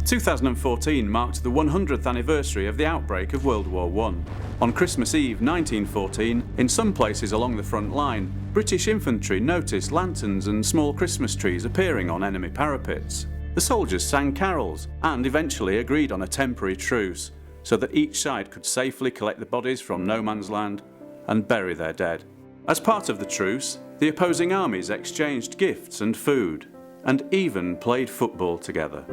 2014 marked the 100th anniversary of the outbreak of World War I. On Christmas Eve 1914, in some places along the front line, British infantry noticed lanterns and small Christmas trees appearing on enemy parapets. The soldiers sang carols and eventually agreed on a temporary truce so that each side could safely collect the bodies from no man's land and bury their dead. As part of the truce, the opposing armies exchanged gifts and food and even played football together.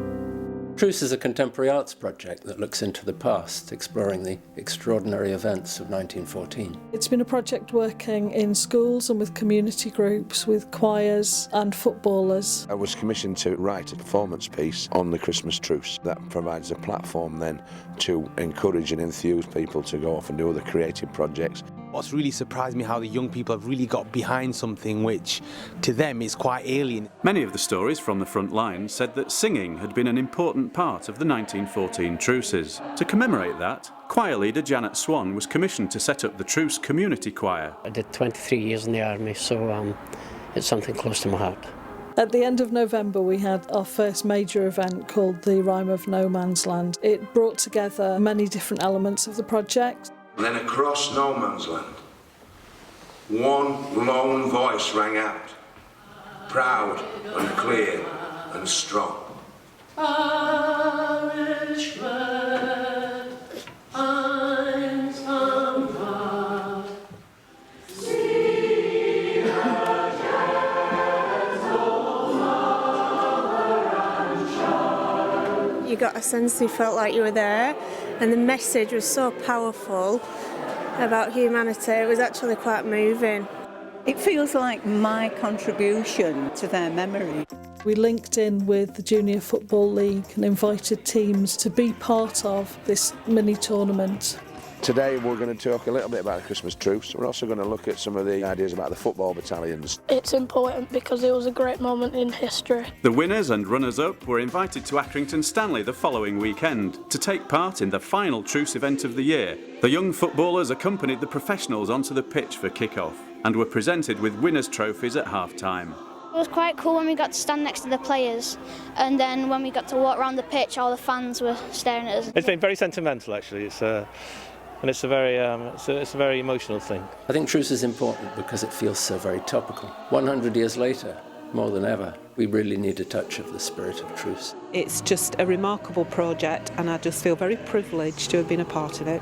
Truce is a contemporary arts project that looks into the past, exploring the extraordinary events of 1914. It's been a project working in schools and with community groups, with choirs and footballers. I was commissioned to write a performance piece on the Christmas truce. That provides a platform then to encourage and enthuse people to go off and do other creative projects. What's really surprised me how the young people have really got behind something which to them is quite alien. Many of the stories from the front line said that singing had been an important part of the 1914 truces. To commemorate that, choir leader Janet Swan was commissioned to set up the Truce Community Choir. I did 23 years in the army, so it's something close to my heart. At the end of November we had our first major event called the Rhyme of No Man's Land. It brought together many different elements of the project. Then across no man's land, one lone voice rang out, proud and clear and strong. Irishman, I'm somebody. See the gentle mother and child. You got a sense you felt like you were there, and the message was so powerful about humanity. It was actually quite moving. It feels like my contribution to their memory. We linked in with the Junior Football League and invited teams to be part of this mini tournament. Today we're going to talk a little bit about the Christmas truce. We're also going to look at some of the ideas about the football battalions. It's important because it was a great moment in history. The winners and runners-up were invited to Accrington Stanley the following weekend to take part in the final truce event of the year. The young footballers accompanied the professionals onto the pitch for kick-off and were presented with winners' trophies at half-time. It was quite cool when we got to stand next to the players, and then when we got to walk around the pitch, all the fans were staring at us. It's been very sentimental, actually. It's a very emotional thing. I think truce is important because it feels so very topical. 100 years later, more than ever, we really need a touch of the spirit of truce. It's just a remarkable project, and I just feel very privileged to have been a part of it.